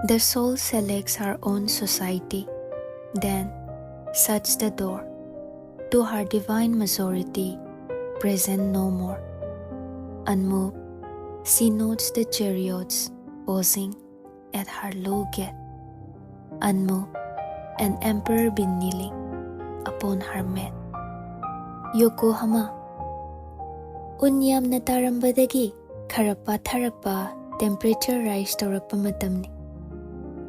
The soul selects her own society, then shuts the door to her divine majority, present no more. Unmoved, she notes the chariots pausing at her low gate. Unmoved, an emperor been kneeling upon her mat. Yokohama. Unyam na tarambadagi kharapa tharapa temperature rise taurakpa matamni.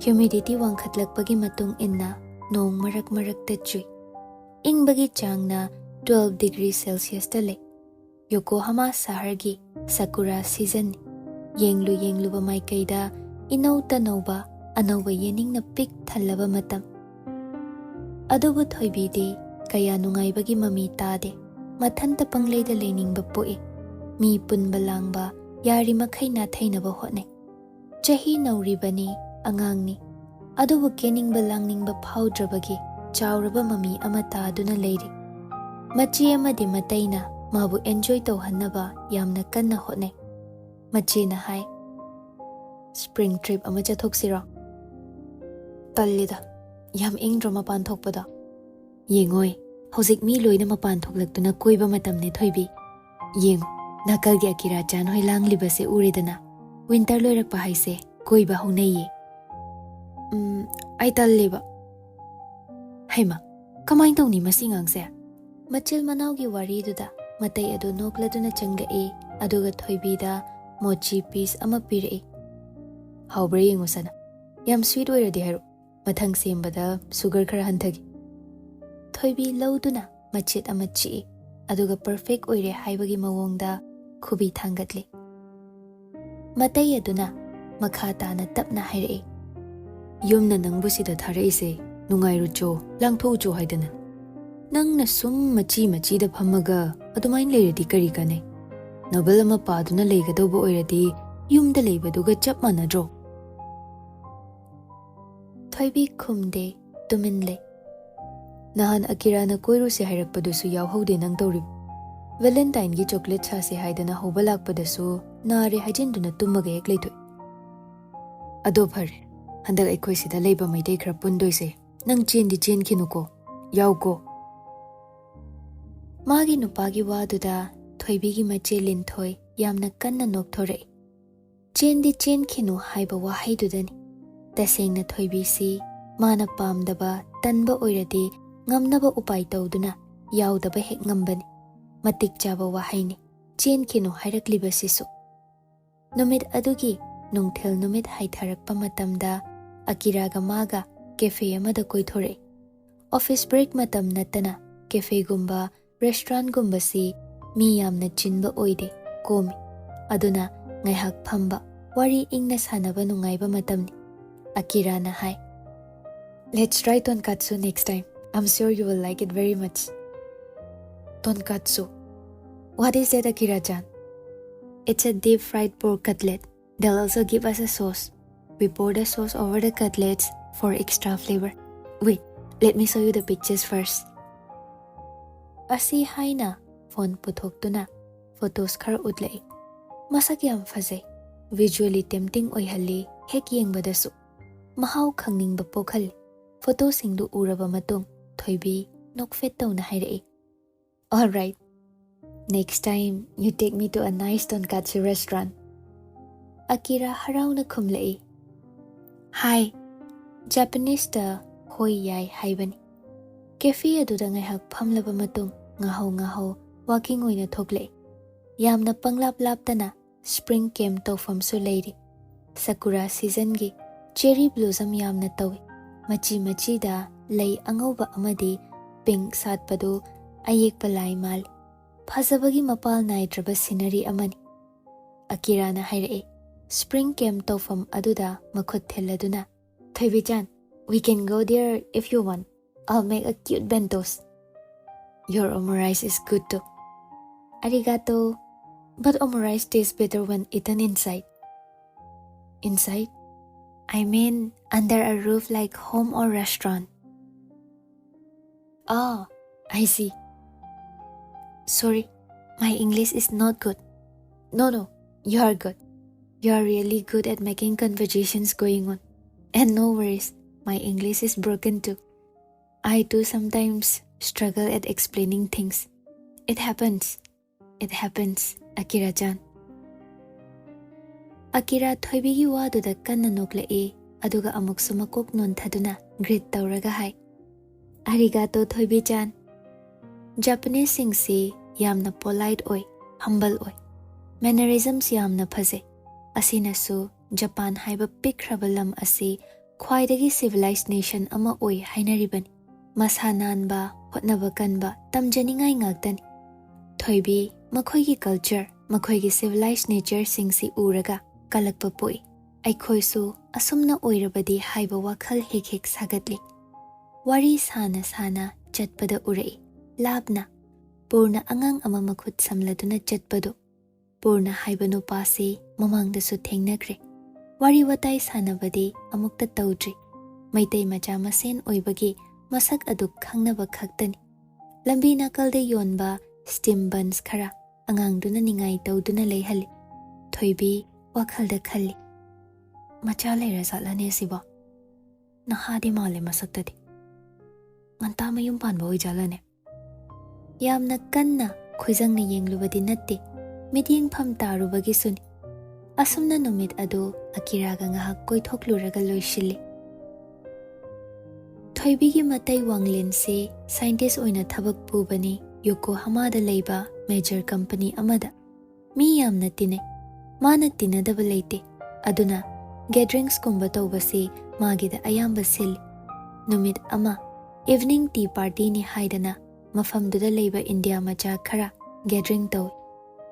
Humidity wangkhatlakpagi matung inna nong marak-marakta chui. Ingbagi changna 12 degrees Celsius tale. Yokohama sahargi sakura season ni. Yenglu ba maikaida inaw tanawba anawba yening na pik thalaba matam. Adubu thoibidi kaya nungaybagi mami tade. Mathanta panglayda leningbba poi. Mi punba langba yari makhay na thaynaba hotnay. Chahi nauribani angangni. Adubu keningba langningba phawdrabagi chawraba mami amata aduna leiri. Machi amadi matayna mabu enjoy tawhannaba yamna kanna hotnay. Machi na hai. Spring trip ama chathoksira. Tallida. Yam ingdro mapan thokpada. Yengoi. Hojik mi loina mapan thoklaktuna koiba matamne thoibi. Yengo. Nakalgi Akira chan hoi langlibase uridana. Winter loirakpa haise koiba honaiye. Ai talliba. Haima. Kamain tawni masingangse. Machil manawgi wariduda matai adu nokladuna changlai aduga thoibida mochi piece ama pirai. Hawbra yengo sana. Yam sweet oiradi haro. Mathang sembada sugar khara hanthagi. Thoibi lauduna machit ama chi aduga perfect oire haibagi mawongda khubi thangatli. Matai aduna makha tana tapna hairai. Yumna nangbu sida tharaise nungairu cho langtho cho haidana. Nangna sum machi da phamaga adumain leiradi kari kane. Novel ama paduna leigadoba oiradi yumda leibaduga chap manadro. Thoibi khumde tuminle. Nahan Akira na koiru se hairakpadusu yauhaude nang tawrib. Valentine gi chocolate sa se haidana hobalakpadasu naare hajinduna tummaga hek leithoi. Ado phare. Handak aikoi sida leiba maidai khara pundoise. Nang chendi chen khinuko. Yauko. Magi nupagi waduda thoibigi mache linthoi yamna kanna nokthorei. Chendi chen khinu haiba wahaidudani. Tasengna thoibi si mana pamdaba tanba oiradi ngamnaba upai tawduna yaudaba hek ngambani. Matik chaba wahaini chen khinu hairakliba sisu. Numit adugi nungthel numit haitharakpa matamda Akira ga maga cafe amada koithorei. Office break matam natana cafe gumba restaurant gumba si mi yamna chinba oide komi. Aduna ngaihak phamba wari ingna sanaba nungaiba matamni. Akira na hai. Let's try tonkatsu next time. I'm sure you will like it very much. Tonkatsu. What is that, Akira-chan? It's a deep fried pork cutlet. They'll also give us a sauce. We pour the sauce over the cutlets for extra flavor. Wait, let me show you the pictures first. Asi hai na phone puthoktu photos khar utlai. Masak yam fazai. Visually tempting oihalli hek yengbadasu. Mahau khangningba pokhali. Photo singdu uraba matung thoibi nokfet tawna hairai. Alright. Next time you take me to a nice tonkatsu restaurant. Akira harauna khumlai. Hi. Japanese ta hoi yai haibani. Cafe aduda ngaihak phamlaba matung ngaho walking oina thoklai. Yamna panglap tana spring camp tawfamsu leiri. Sakura season gi cherry blossom yamna tawi. Machi da lay angauba amadi pink satpadu ayekpa lai mal. Phazabagi mapal naidraba scenery amani. Akira na hairai. Spring camp tawfam aduda makhut theladuna. Thoibi-chan, we can go there if you want. I'll make a cute bentos. Your omurice is good too. Arigato. But omurice tastes better when eaten inside. Inside? I mean, under a roof like home or restaurant. Ah, I see. Sorry, my English is not good. No, you are good. You are really good at making conversations going on. And no worries, my English is broken too. I too sometimes struggle at explaining things. It happens, Akira-chan. Akira thoibigi waduda kanna noklai, aduga amuksu makok nontaduna greet tauraga hai. Arigato Thoibi-chan. Japanese singsi yamna polite oi, humble oi. Mannerisms yamna phaze. Asinasu Japan haiba pikraba lam asi khwaidagi civilized nation ama oi hainaribani. Masa nanba, hotnaba kanba, tamjaningai ngaktani. Thoibi makhoigi culture, makhoigi civilized nature singsi uraga kalakpa poi. Aikhoisu asumna oirabadi haiba WakhaL hek sagatli. Wari sana chatpada urai. Labna. Purna angang ama makhut samladuna chatpado. Purna haiba nupasi mamangdasu thengnakre. Wari watai sanabadi amukta taudri. Maitai macha masen oibagi masak aduk khangnaba khaktani. Lambi nakalde yonba steam buns khara angangduna ningai tauduna leihali. Thoibi WakhaLda khalli. Macha leira zatlane siba. Nahadi male masaktadi. Nganta mayum panba oijalane. Yamna kanna khoizangna yenglubadi natte. Midyeng pham tarubagi suni. Asumna numit adu Akiraga ngahak koithokluraga loishili. Thoibigi matai Wanglin se scientist oina thabak pubani Yokohamada leiba major company amada. Mi yamna tine. Mana tinadaba leite. Aduna gatherings kumba tawbasi magida ayamba sil. Numit ama evening tea party ni haidana mafamduda leiba India macha khara gathering tawi.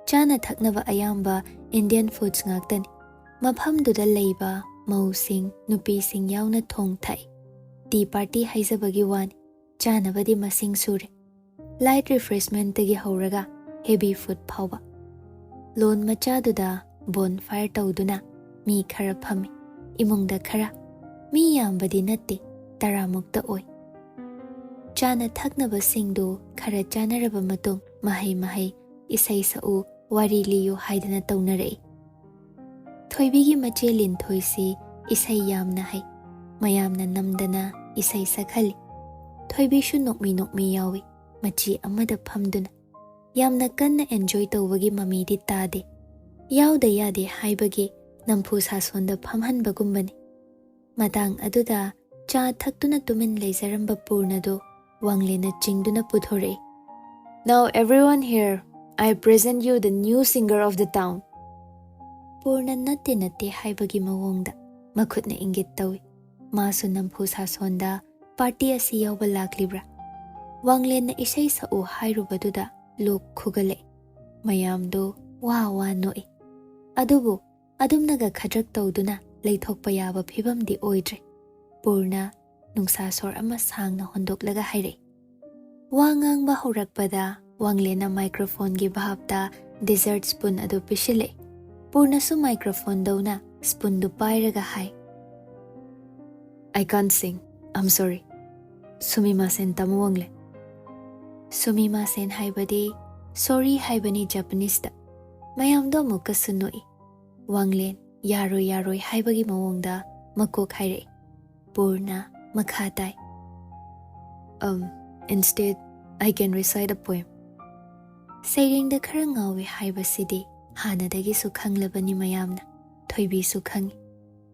Chana thaknaba ayamba Indian foods ngaktani. Mafamduda leiba mausing nupising yauna thong thai. Tea party haizabagi wani chanabadi masing sure. Light refreshment tagi hauraga heavy food phawba. Lon macha duda bonfire tawduna mi khara phami. Imungda khara mi yambadi natte taramukta oi. Chana thaknaba singdu khara chanaraba matung mahai isai sa'u wari liyo haidana tawnarei. Thoibigi mache linthoisi isai yamna hai. Mayamna namdana isai sakhali. Thoibishu nokmi yawi. Machi amada phamduna. Yamna kanna enjoy tawbagi mamidi tade. Yawda yade haibagi nampu sasonda phamhanbagumbani. Matang aduda cha thaktuna tumin leizaramba purnado Wanglina chingduna puthore. Now everyone here, I present you the new singer of the town. Purna natte haibagi mawongda makhutna ingit tawi. Masu nampu sasonda party asi yawba laklibra. Wanglina isai sa'u hairubaduda lok khugale. Mayamdo wa noi. Adubu adumnaga khadrak tawduna leithokpa yaba phibamdi oidre. Purna nungsasor ama sangna hondoklaga haire. Wangangba horakpada Wanglina microphone gi bahapta dessert spoon adu pishile. Purna su microphone dauna spoon du pairaga hai. I can't sing. I'm sorry. Sumimasen tamu Wangle. Sumimasen haibadi sorry haibani Japanese da. Mayamdo muka sunoi. Wanglin yaroi haibagi mawongda makok haire. Purna makhatai. Instead, I can recite a poem. Saying the karangawi haibasidi, hanadagi su khanglabani mayamna, thoibi su khangi.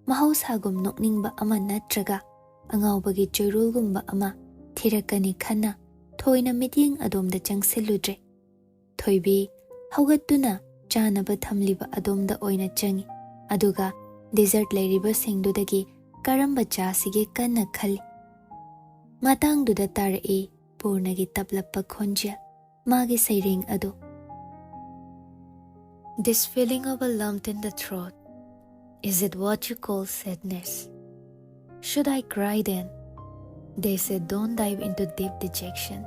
Mahausagum nokningba ama natraga, angawbagi joyrulgumba ama, thirakani khana, thoina midyeng adomda changsiludre. Thoibi, haugatuna, chanaba thamliba adomda oina changi, aduga, desert lairiba singdudagi, karamba chasige kanna khali. Matangduda tarai, Purnagi taplappa khonjia, magi sayring ado. This feeling of a lump in the throat, is it what you call sadness? Should I cry then? They said don't dive into deep dejection,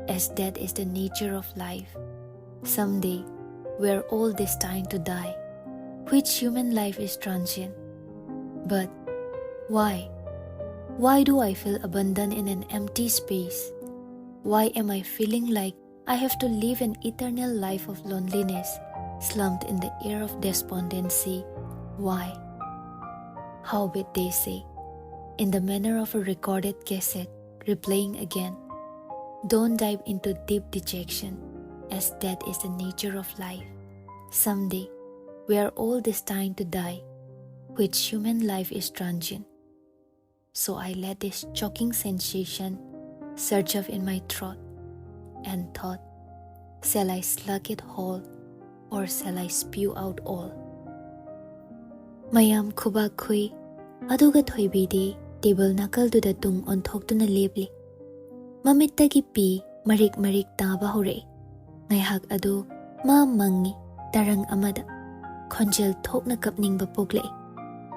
as that is the nature of life. Someday, we are all destined to die, which human life is transient. But why? Why do I feel abandoned in an empty space? Why am I feeling like I have to live an eternal life of loneliness, slumped in the air of despondency? Why? Howbeit they say, in the manner of a recorded cassette replaying again. Don't dive into deep dejection, as that is the nature of life. Someday, we are all destined to die, which human life is transient. So I let this choking sensation surge up in my throat and thought, shall I slug it whole or shall I spew out all? Mayam khubak khui, aduga thoibidi table nakalduda tung onthokduna lebli. Mamittagi pi marik taba hore. Ngaihak adu ma mangi tarang amada khonjel thokna kapningba pogle.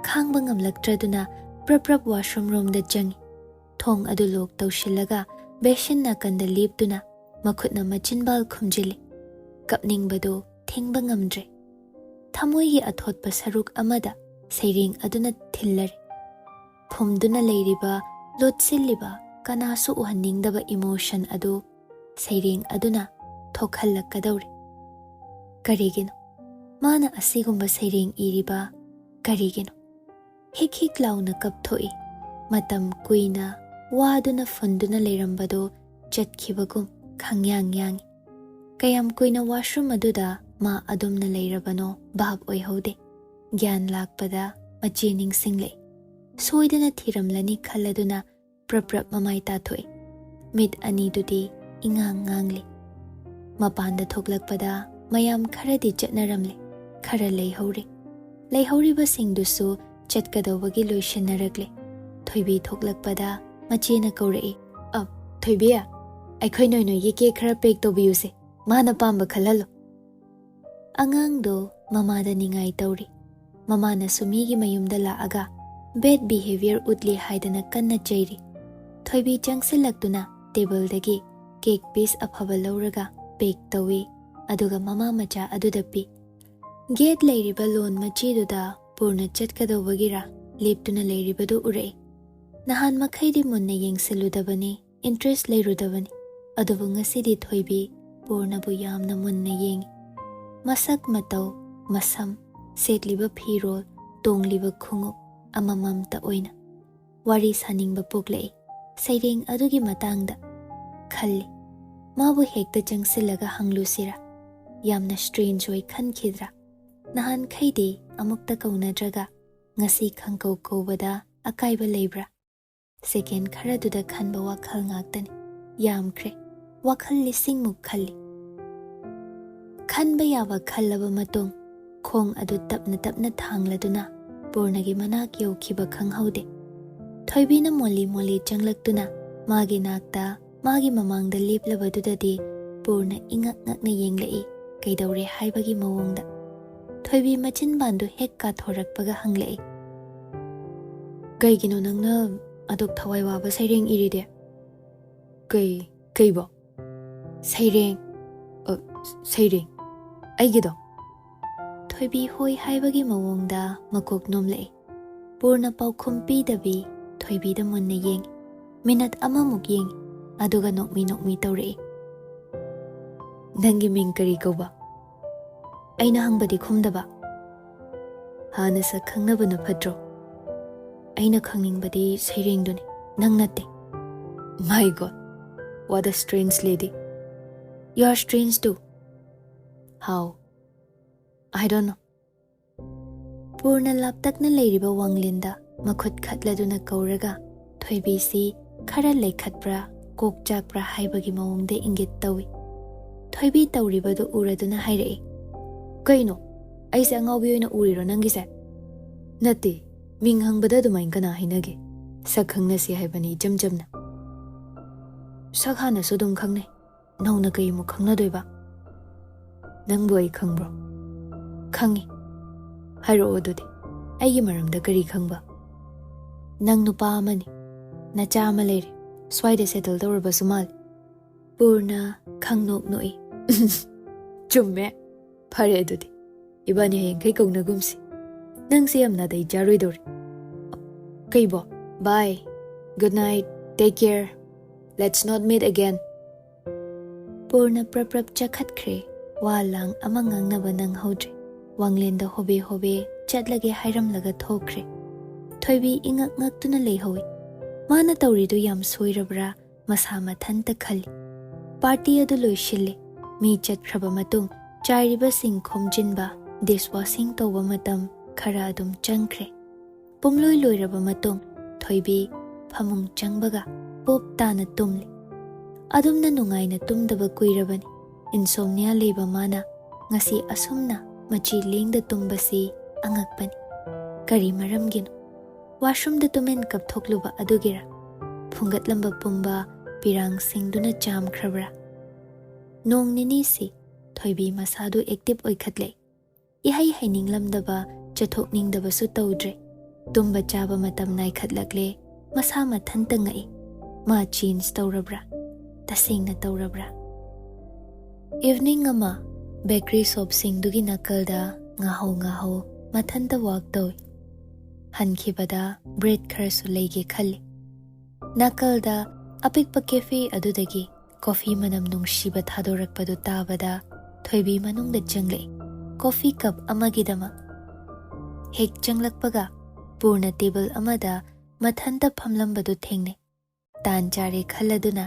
Khangba ngamlaktraduna prap washroom room da jangi. Thong adu lok tawshilaga beshin nakanda lebduna makhutna machinbal khumjili. Kapningbado thingba ngamdre. Thamoigi athotpa saruk amada seiring aduna thillare. Phumduna leiriba lotsilliba kanasu uhaningdaba emotion adu seiring aduna thokhallakadaure. Karigino mana asigumba seiring iriba karigino hik launa kapthoi matam kuina waduna funduna leirambado chatkibagum khangyang yangi. Kayam kuina washroom aduda ma adumna leirabano bhab oihode. Gyan lakpada machining single. Soidana thiramlani khaladuna prap mamay tathoy. Mid anidudi ingang ngangli. Mapanda thoklakpada mayam kharadi chatnaramle. Khara leihore. Leihoriba singdusu chatkadawagi loishanaragle. Thoibi thoklakpada machina kaurei. Thoibiya, aikhoi noi yeke khara pek tobiyuse. Mana pamba khalalo. Angangdo mamada ningay tauri. Mamana sumigi mayumda laaga bad behavior utli haidana kanna chairi. Thoibi changsilaktuna table dagi cake piece afhaba lauraga bake tawi aduga mama macha aduda pi. Gate leiriba loan machiduda purna chatkadawagira leptuna leiribadu urei. Nahan makhaidi munna yengsiludabani interest leirudabani. Adubu ngasidi thoibi purna bu yamna munna yengi. Masak matau masam setliba phirol tongliba khungup amamamta oina wari saningba poklei seiring adugi matangda khalli mabu hekta changsilaga hanglusira yamna strange oi khankhidra nahan khaidi amukta kaunadraga ngasi khangkau kobada akaiba leibra second kharaduda khanba WakhaL ngaktani yamkhre WakhaL lising muk khalli khanba yaba khallaba matung khong adu tapna thangladuna purnagi manak yaukiba khanghaude. Thoibina moli changlaktuna magi nakta magi mamangda leplabadudadi purna ingak-ngakna yenglai kaidaure haibagi mawongda. Thoibi machin bandu hekka thorakpaga hanglai. Kaigino nangna aduk thawai waba saireng iride. Kaiba? Saireng. Aigido. Thoibi hoi haibagi mawongda makok nomlei. Purna paukhum pidabi thoibi da munna yeng. Minat amamuk yeng. Aduga nokmi taurei. Nangi ming kari kauba. Aina hangbadi khumdaba. Hana sa khangnaba na phadro. Aina khangningbadi sairengduni. Nang natte. My God. What a strange lady. You are strange too. How? I don't know. Purna laptakna leiriba wanglinda makhut khatladuna kauraga thoibi si khara lekhatpra kokchakpra haibagi mawongde ingit tawi. Thoibi tauribadu uraduna hairei. Kaino? Aise angawbi oina uriro nangise? Nati, ming hangbada dumain kana hinage. Sakhangna si haibani jamjamna. Sakhana sudum khangne. Nauna kai mu khangna doiba. Nangbu ai khangbro? Khangi. Hairo odudi. Aigi maramda kari khangba. Nang nupa amani. Nacha ama leiri. Swaida settle dawraba sumal. Purna khangnok noi. Chumme. Phare adudi. Ibani hayeng kai kauna gumsi. Nang siyamna dai jaroi dori. Kaibo. Bye. Good night. Take care. Let's not meet again. Purna prap chakhat kre. Walang amangang naba nang hodre. Wanglenda hobe chatlage hairam laga thokre. Thoibi ingak ngaktuna leihowi. Mana tawridu yam soirabra masa mathanta khali. Party adu loishille. Mi chatkraba matung chairiba sing khomjinba dishwashing tawba matam khara adum changkre. Pumloi loiraba matung thoibi phamung changbaga pop tana tumli. Adumna nungaina tumdaba kuirabani. Insomnia leba mana ngasi asumna machi lengda tumbasi angakpani. Kari maramgino. Washroom da tumen kapthokluba adugira. Phungatlamba pumba pirang singduna jam khrabra. Nong nini si thoibi masadu active oikhatle. Ihai haininglamdaba chathokningdaba su tawdre. Tumba chaba matam nai khatlakle masa mathanta ngai. Ma change tawrabra. Tasingna tawrabra. Evening ama bakery shop singdugi nakalda ngaho mathanta walk tawi. Hankhibada bread kharasu leige khalli. Nakalda apikpa cafe adudagi coffee manam nungshiba thadorakpadu tabada thoibi manungda changle. Coffee cup amagidama. Hek changlakpaga purna table amada mathanta phamlambadu thengne. Tan chare khalladuna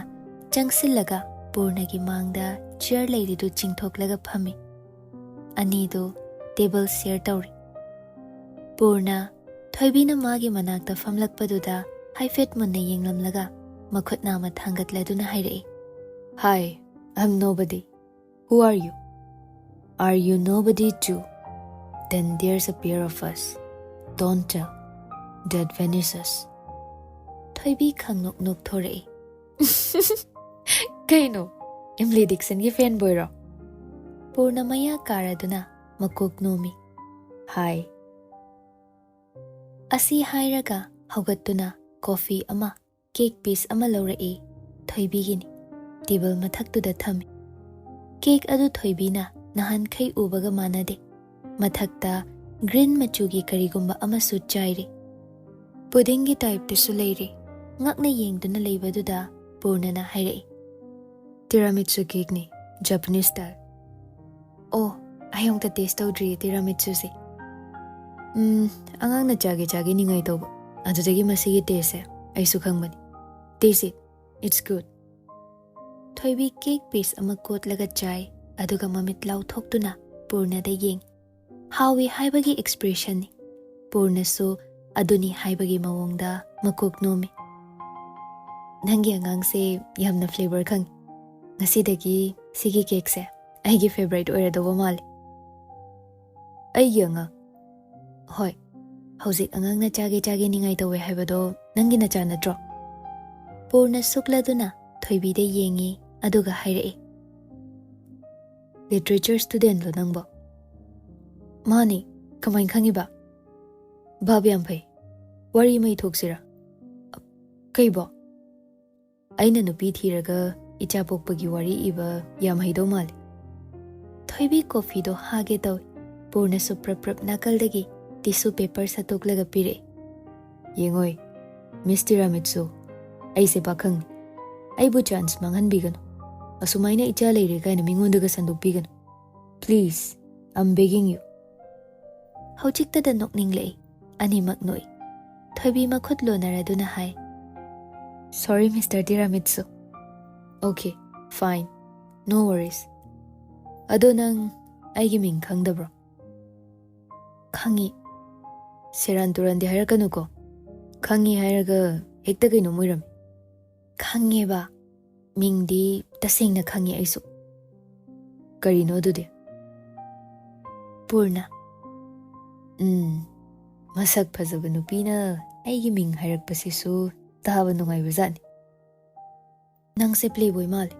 changsillaga purnagi mangda chair leiridu chingthoklaga phami. Anidu table share tawri. Purna thoibina magi manakta famlakpaduda haifet munna yenglamlaga makhutna ma thangatladuna hairei. Hi, I'm nobody. Who are you? Are you nobody too? Then there's a pair of us. Don't tell. That vanishes. Thoibi khangnok nok thorei. Kaino? Emily Dixon gi fanboy ro. Purnamaya karaduna makok nomi. Hi. Asi hairaga haugatuna coffee ama cake piece ama laurei. Thoibi gini. Table mathaktuda thami. Cake adu thoibina nahan khai ubaga manade. Mathakta green machugi karigumba ama su chairi. Pudding gi type tisu leiri. Ngakna yengduna leibaduda purnana hairei. Tiramisu cake ni Japanese style. Oh, ayong ta taste tawdri tiramisu si. Angang na chagi ni ngay tawba. Adudagi masigi taste ay sukhangmani. Taste it. It's good. Thoibi cake piece ama kot laga chai aduga mamitlaw thoktuna purna da yeng. Hawi haibagi expression ni. Purna so aduni haibagi mawongda makok nomi. Nangi angang se yamna flavor kang. Ngasidagi sigi cake se aigi favorite oiradawa mali. Aigi angang. Hoi, hauzik angang na chagi ni ngay tawe haibado nangi na chana dro. Purna sukladuna thoibi da yengi aduga hairei. Literature student lo nangbo. Mani, kamain khangiba. Bab yam phai. Wari mai thoksira. Kaibo. Aina nupi thiraga icha pokpagi wari iba yam haido mali. Thoibi coffee do hage tawi. Purna su prap nakaldagi tissue paper sa toklaga pire. Yengoy, Miss Tiramisu, ay se bakang ni. Ay bu chance manghan bigano. Asumay na icha leire kaya na mingundaga sandok bigano. Please, I'm begging you. Hauchikta da nokning lei, ani magnoy. Thoibi makhutlo narado na hai. Sorry, Mr. Tiramisu. Okay, fine. No worries. Ado nang ay giming khangda bro. Khangi. Seran turan di harakanu ko. Khangi haraga hekta kaino moiram. Khangi ba. Mingdi tasing na khangi aisu. Karino dude. Purna. Masak phazaba nupina aigi ming harakpasisu tahaba nungay wazani. Nang se playboy mali.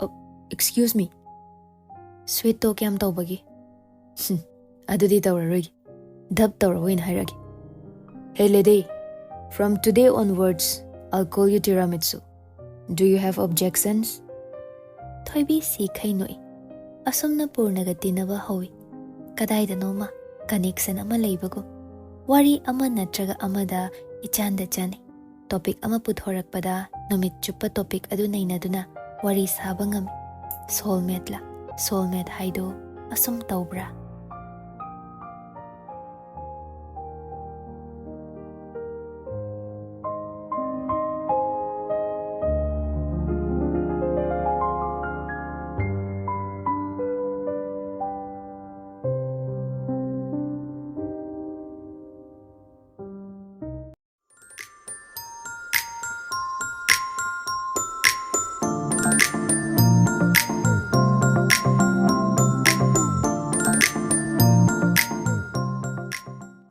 Oh, excuse me. Sweet talk yam tawbagi. Adudi tawrarogi. Dab tawrawoin hairagi. Hey lady, from today onwards, I'll call you Tiramisu. Do you have objections? Thoibi si khainoi. Asumna purnaga tinaba hawi. Kadaida noma connection ama leibago. Wari ama natraga amada ichanda chani. Topic ama puthorakpada numit chuppa topic adu nainaduna wari saba ngami. Soulmate la. Soulmate haido asum tawbra.